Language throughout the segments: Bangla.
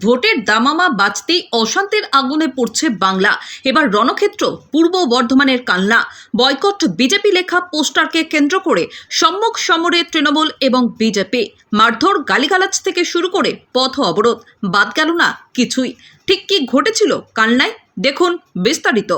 ভোটের দামামা বাজতেই অশান্তির আগুনে পড়ছে বাংলা। এবার রণক্ষেত্র পূর্ব বর্ধমানের কালনা। বয়কট বিজেপি লেখা পোস্টারকে কেন্দ্র করে সম্মুখ সমরে তৃণমূল এবং বিজেপি। মারধর, গালিগালাজ থেকে শুরু করে পথ অবরোধ, বাদ গেল না কিছুই। ঠিক কি ঘটেছিল কালনায়, দেখুন বিস্তারিত।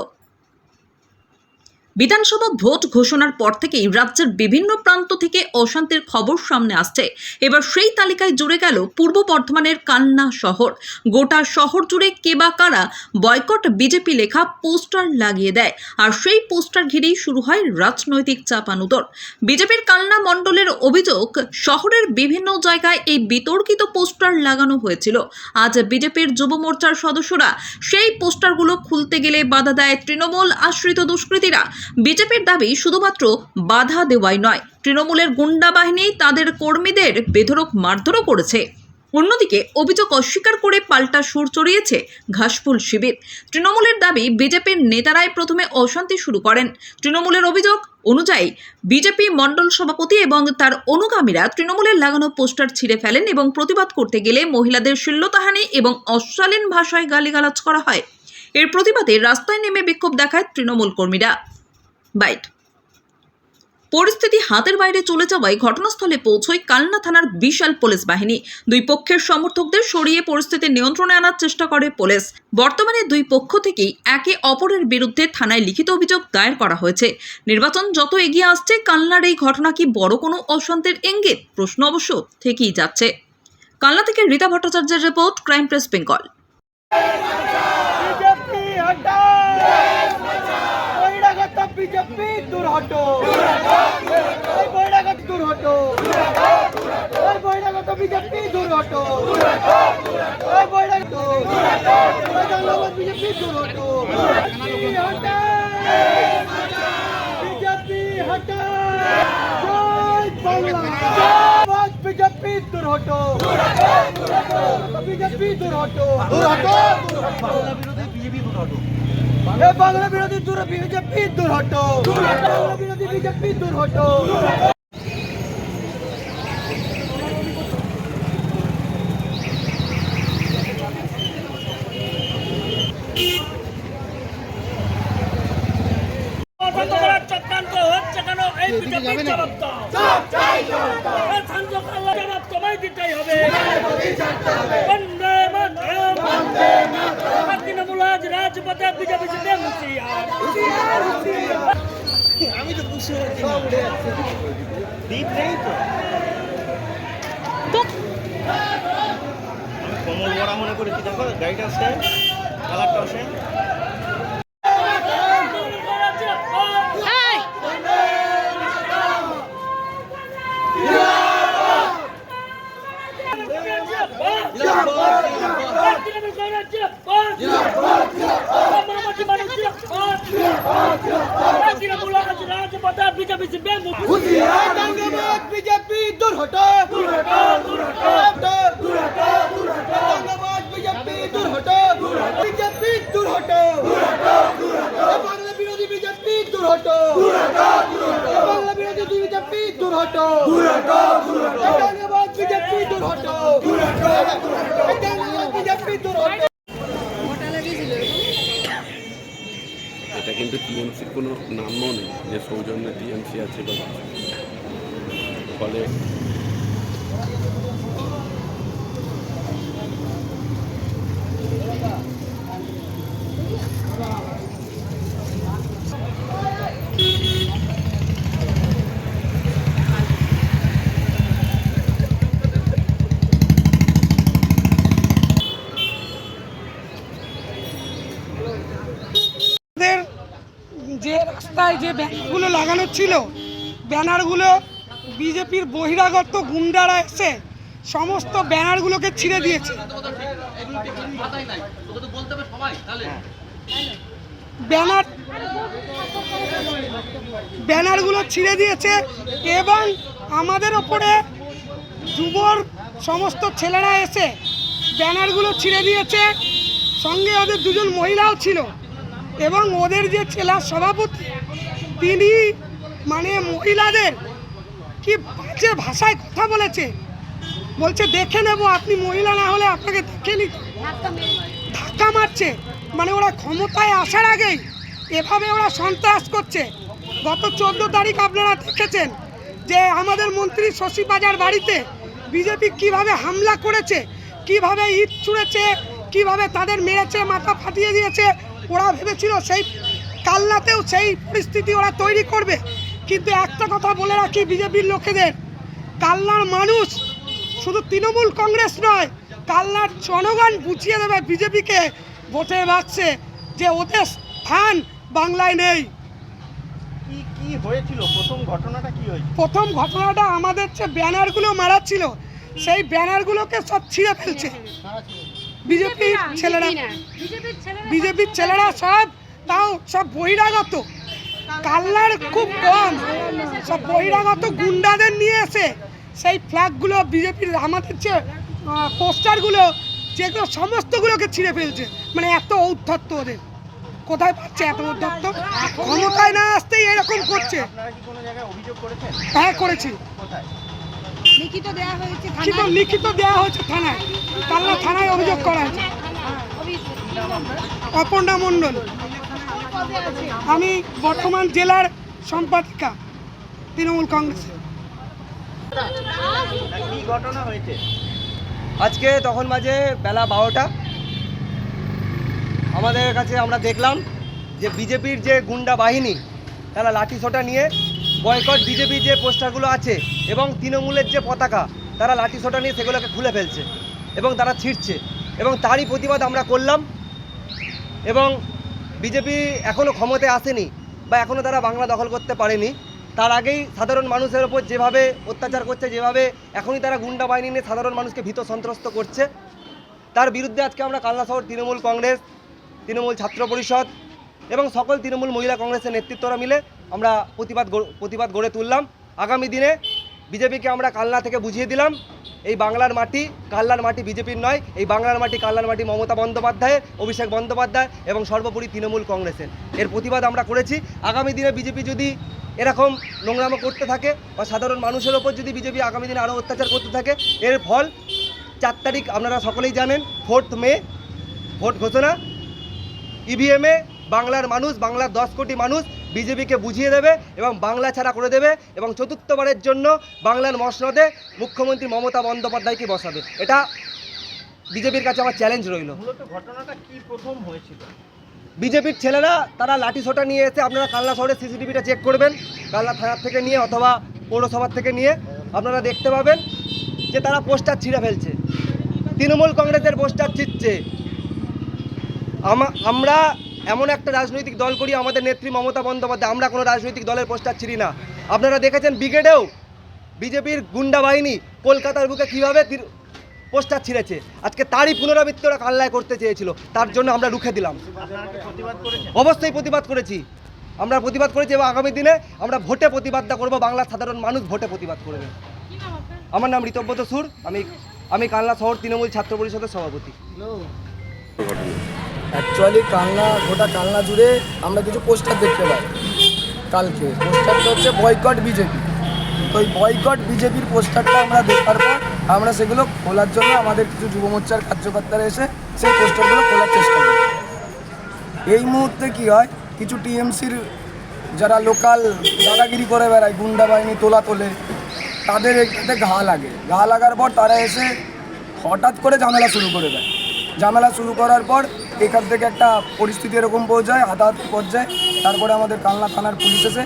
বিধানসভা ভোট ঘোষণার পর থেকেই রাজ্যের বিভিন্ন প্রান্ত থেকে অশান্তির খবর সামনে আসছে। এবার সেই তালিকায় জুড়ে গেল পূর্ব বর্ধমানের কালনা শহর। গোটা শহর জুড়ে কে বা কারা বয়কট বিজেপি লেখা পোস্টার লাগিয়ে দেয়, আর সেই পোস্টার ঘিরেই শুরু হয় রাজনৈতিক চাপানুতর। বিজেপির কালনা মণ্ডলের অভিযোগ, শহরের বিভিন্ন জায়গায় এই বিতর্কিত পোস্টার লাগানো হয়েছিল। আজ বিজেপির যুব মোর্চার সদস্যরা সেই পোস্টারগুলো খুলতে গেলে বাধা দেয় তৃণমূল আশ্রিত দুষ্কৃতীরা। বিজেপির দাবি, শুধুমাত্র বাধা দেওয়াই নয়, তৃণমূলের গুন্ডা বাহিনী তাদের কর্মীদের বেধড়ক মারধরও করেছে। অন্যদিকে অভিযোগ অস্বীকার করে পাল্টা সুর চড়িয়েছে ঘাসফুল শিবির। তৃণমূলের দাবি, বিজেপির নেতারাই প্রথমে অশান্তি শুরু করেন। তৃণমূলের অভিযোগ অনুযায়ী বিজেপি মণ্ডল সভাপতি এবং তার অনুগামীরা তৃণমূলের লাগানো পোস্টার ছিঁড়ে ফেলেন এবং প্রতিবাদ করতে গেলে মহিলাদের শ্লীলতাহানি এবং অশ্লীল ভাষায় গালিগালাজ করা হয়। এর প্রতিবাদে রাস্তায় নেমে বিক্ষোভ দেখায় তৃণমূল কর্মীরা। পরিস্থিতি হাতের বাইরে চলে যাওয়ায় ঘটনাস্থলে পৌঁছয় কালনা থানার বিশাল পুলিশ বাহিনী। দুই পক্ষের সমর্থকদের সরিয়ে পরিস্থিতি নিয়ন্ত্রণে আনার চেষ্টা করে পুলিশ। বর্তমানে দুই পক্ষ থেকেই একে অপরের বিরুদ্ধে থানায় লিখিত অভিযোগ দায়ের করা হয়েছে। নির্বাচন যত এগিয়ে আসছে, কালনার এই ঘটনা কি বড় কোনো অশান্তির ইঙ্গিত? প্রশ্ন অবশ্য থেকেই যাচ্ছে। কালনা থেকে রীতা ভট্টাচার্যের report, crime press Bengal. BJP দূর হটো, এই বহিরাগত দূর হটো, এই বহিরাগত বিজেপি দূর হটো, এই বহিরাগত বিজেপি দূর হটো, বিজেপি হটা, জয় বাংলা, বিজেপি দূর হটো, বিজেপি দূর হটো, বাংলা বিরোধী বিজেপি দূর হটো, বাংলা বিরোধী বিজেপি দূর হটো, বাংলা বিরোধী বিজেপি দূর হটো। চক্রান্ত হচ্ছে কেন? এই বিজেপির জবাব দাও, জবাব তোমায় দিতেই হবে। বন্দে মাতরম, তৃণমূল আজ রাজপথে, বিজেপি জিতে হুঁশিয়ার। আমি তো বুঝতে দ্বীপ নেই তো, আমি কমল বড়া মনে করেছি। দেখো গাড়িটা আসছে, কালারটা আসে। বিজেপি দূর হটো, বিজেপি দূর হটো, বিজেপি দূর হটো, বাংলা বিরোধী বিজেপি দূর হটো, বাংলা বিরোধী বিজেপি দূর হটো, বিজেপি দূর হটো, বিজেপি দূর হটো। এটা কিন্তু টিএমসির কোনো নামও নেই যে সৌজন্যে টিএমসি আছে বা ফলে যে রাস্তায় যে ব্যানারগুলো লাগানো ছিল, ব্যানারগুলো বিজেপির বহিরাগত গুন্ডারা এসে সমস্ত ব্যানারগুলোকে ছিঁড়ে দিয়েছে। ব্যানারগুলো ছিঁড়ে দিয়েছে এবং আমাদের ওপরে যুবর সমস্ত ছেলেরা এসে ব্যানারগুলো ছিঁড়ে দিয়েছে। সঙ্গে ওদের দুজন মহিলাও ছিল এবং ওদের যে জেলা সভাপতি, তিনি মহিলাদের কি বাজে ভাষায় কথা বলেছে। বলছে দেখে নেব, আপনি মহিলা না হলে আপনাকে দেখে নিত, ধাক্কা মারছে। মানে ওরা ক্ষমতায় আসার আগেই এভাবে ওরা সন্ত্রাস করছে। গত 14 তারিখ আপনারা দেখেছেন যে আমাদের মন্ত্রী শশী বাজার বাড়িতে বিজেপি কিভাবে হামলা করেছে, কিভাবে ইট ছুঁড়েছে, কিভাবে তাদের মেরেছে, মাথা ফাটিয়ে দিয়েছে। ওরা ভেবেছিল সেই কালনাতেও সেই পরিস্থিতি ওরা তৈরি করবে। কিন্তু একটা কথা বলে রাখি বিজেপির লোকেদের, কালনার মানুষ শুধু তৃণমূল কংগ্রেস নয়, কালনার জনগণ বুঝিয়ে দেবে বিজেপিকে ভোটে বাড়ছে যে ওদের স্থান বাংলায় নেই। কি হয়েছিল প্রথম ঘটনাটা কি হয়েছিল? প্রথম ঘটনাটা আমাদের যে ব্যানারগুলো মারা ছিল সেই ব্যানারগুলোকে সব ছিঁড়ে ফেলছে বিজেপির ছেলেরা সব, তাও সব বহিরাগত, কালনার খুব কম, সব বহিরাগত গুন্ডাদের নিয়ে এসে সেই ফ্ল্যাগগুলো বিজেপির আমাদের যে পোস্টারগুলো যেগুলো সমস্তগুলোকে ছিঁড়ে ফেলছে। মানে এত ঔদ্ধত্য ওদের, কোথায় পাচ্ছে এত ঔদ্ধত্য? ক্ষমতায় না আসতেই এরকম করছে। আপনারা কি কোনো জায়গায় অভিযোগ করেছেন? হ্যাঁ করেছি, কোথায়? লিখিত দেওয়া হয়েছে থানায়, কালনা থানায় অভিযোগ করা হয়েছে। অপর্ণা মণ্ডল, আমি বর্তমান জেলার সম্পাদিকা তৃণমূল কংগ্রেসের। কি ঘটনা হয়েছে? আজকে তখন বাজে বেলা 12টা, আমাদের কাছে আমরা দেখলাম যে বিজেপির যে গুন্ডা বাহিনী তারা লাঠিসোঁটা নিয়ে বয়কট বিজেপির যে পোস্টারগুলো আছে এবং তৃণমূলের যে পতাকা তারা লাঠিসোঁটা নিয়ে সেগুলোকে খুলে ফেলছে এবং তারা ছিঁড়ছে, এবং তারই প্রতিবাদ আমরা করলাম। এবং বিজেপি এখনও ক্ষমতায় আসেনি বা এখনও তারা বাংলা দখল করতে পারেনি, তার আগেই সাধারণ মানুষের ওপর যেভাবে অত্যাচার করছে, যেভাবে এখনই তারা গুন্ডা বাহিনী নিয়ে সাধারণ মানুষকে ভীত সন্ত্রস্ত করছে, তার বিরুদ্ধে আজকে আমরা কালনা শহর তৃণমূল কংগ্রেস, তৃণমূল ছাত্র পরিষদ এবং সকল তৃণমূল মহিলা কংগ্রেসের নেতৃত্বরা মিলে আমরা প্রতিবাদ গড়ে তুললাম। আগামী দিনে বিজেপিকে আমরা কালনা থেকে বুঝিয়ে দিলাম এই বাংলার মাটি কালনার মাটি বিজেপির নয়, এই বাংলার মাটি কালনার মাটি মমতা বন্দ্যোপাধ্যায়ের, অভিষেক বন্দ্যোপাধ্যায় এবং সর্বোপরি তৃণমূল কংগ্রেসের। এর প্রতিবাদ আমরা করেছি। আগামী দিনে বিজেপি যদি এরকম নোংরামো করতে থাকে বা সাধারণ মানুষের ওপর যদি বিজেপি আগামী দিনে আরও অত্যাচার করতে থাকে, এর ফল 4 তারিখ আপনারা সকলেই জানেন, 4 মে ভোট ঘোষণা। ইভিএমে বাংলার মানুষ, বাংলার 10 কোটি মানুষ বিজেপিকে বুঝিয়ে দেবে এবং বাংলা ছাড়া করে দেবে এবং চতুর্থবারের জন্য বাংলার মসনদে মুখ্যমন্ত্রী মমতা বন্দ্যোপাধ্যায়কে বসাবে। এটা বিজেপির কাছে আমার চ্যালেঞ্জ রইল। মূলত ঘটনাটা কি প্রথম হয়েছিল? বিজেপির ছেলেরা তারা লাঠিসোঁটা নিয়ে এসে, আপনারা কালনা শহরের সিসিটিভিটা চেক করবেন, কালনা থানার থেকে নিয়ে অথবা পৌরসভার থেকে নিয়ে আপনারা দেখতে পাবেন যে তারা পোস্টার ছিঁড়ে ফেলছে, তৃণমূল কংগ্রেসের পোস্টার ছিঁড়ছে। আমরা এমন একটা রাজনৈতিক দল করি, আমাদের নেত্রী মমতা বন্দ্যোপাধ্যায়, আমরা কোনো রাজনৈতিক দলের পোস্টার ছিঁড়ি না। আপনারা দেখেছেন ব্রিগেডেও বিজেপির গুন্ডা বাহিনী কলকাতার বুকে কীভাবে পোস্টার ছিঁড়েছে, আজকে তারই পুনরাবৃত্তি ওরা কালনায় করতে চেয়েছিল, তার জন্য আমরা রুখে দিলাম। আপনারা কি প্রতিবাদ করেছেন? অবশ্যই প্রতিবাদ করেছি, আমরা প্রতিবাদ করেছি এবং আগামী দিনে আমরা ভোটে প্রতিবাদটা করব, বাংলার সাধারণ মানুষ ভোটে প্রতিবাদ করবে। আমার নাম ঋতব্রত সুর, আমি কালনা শহর তৃণমূল ছাত্র পরিষদের সভাপতি। অ্যাকচুয়ালি গোটা কালনা জুড়ে আমরা কিছু পোস্টার দেখতে পাই। কালকে পোস্টারটা হচ্ছে বয়কট বিজেপি। তো ওই বয়কট বিজেপির পোস্টারটা আমরা দেখার পর আমরা সেগুলো খোলার জন্য আমাদের কিছু যুব মোর্চার কার্যকর্তারা এসে সেই পোস্টারগুলো খোলার চেষ্টা করি। এই মুহূর্তে কি হয়, কিছু টিএমসির যারা লোকাল দাদাগিরি করে বেড়ায়, গুন্ডা বাহিনী তোলে, তাদের এটাতে ঘা লাগার পর তারা এসে হঠাৎ করে ঝামেলা শুরু করে দেয়। ঝামেলা শুরু করার পর এখান থেকে একটা পরিস্থিতি এরকম পর্যায়ে, হাতাহাতি পর্যায়ে। তারপরে আমাদের কালনা থানার পুলিশ এসে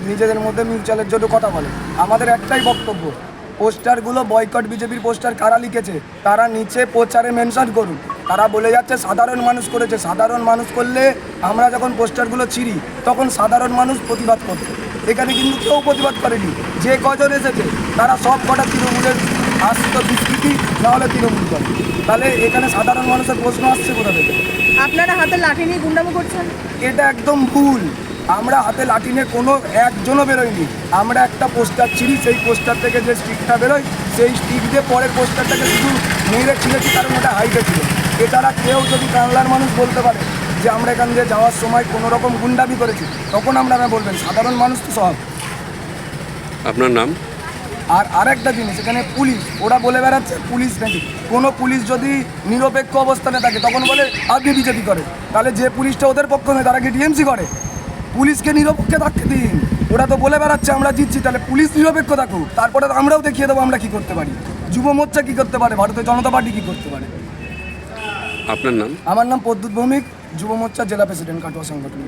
নিজেদের মধ্যে মিউচুয়ালের জন্য কথা বলে। আমাদের একটাই বক্তব্য, পোস্টারগুলো বয়কট বিজেপির পোস্টার কারা লিখেছে তারা নিচে প্রচারে মেনশন করুন। তারা বলে যাচ্ছে সাধারণ মানুষ করেছে, সাধারণ মানুষ করলে আমরা যখন পোস্টারগুলো ছিঁড়ি তখন সাধারণ মানুষ প্রতিবাদ করছে। এখানে কিন্তু কেউ প্রতিবাদ করেনি। যে কজন এসেছে তারা সব কটা তৃণমূলের আসত বিস্তৃতি, নাহলে তৃণমূল করে। তাহলে এখানে সাধারণ মানুষের প্রশ্ন আসছে কোথা থেকে? আপনারা হাতে লাঠি নিয়ে গুন্ডামো করছেন, এটা একদম ভুল। আমরা হাতে লাঠি নিয়ে কোনো একজনও বেরোয়নি। আমরা একটা পোস্টার ছিঁড়ি, সেই পোস্টার থেকে যে স্টিকটা বেরোয় সেই স্টিক দিয়ে পরের পোস্টারটাকে শুধু মেরে ছিঁড়েছি, কারণ ওটা হাইটে ছিল। এছাড়া কেউ যদি কালনার মানুষ বলতে পারে যে আমরা এখান দিয়ে যাওয়ার সময় কোনো রকম গুন্ডামি করেছি, তখন আমরা বলবেন সাধারণ মানুষ তো সব। আপনার নাম? আর আরেকটা জিনিস, এখানে পুলিশ ওরা বলে বেড়াচ্ছে পুলিশ নাকি, কোনো পুলিশ যদি নিরপেক্ষ অবস্থানে থাকে তখন বলে আপনি বিজেপি করে, তাহলে যে পুলিশটা ওদের পক্ষ নয় তারা কি টিএমসি করে? পুলিশকে নিরপেক্ষ থাকতে দিন। ওরা তো বলে বেড়াচ্ছে আমরা জিতছি, তাহলে পুলিশ নিরপেক্ষ থাকুক, তারপরে আমরাও দেখিয়ে দেবো আমরা কী করতে পারি। যুব মোর্চা কী করতে পারে, ভারতীয় জনতা পার্টি কী করতে পারে। আপনার নাম? আমার নাম প্রদ্যুৎ ভৌমিক, যুব মোর্চা জেলা প্রেসিডেন্ট কাটোয়া সংগঠন।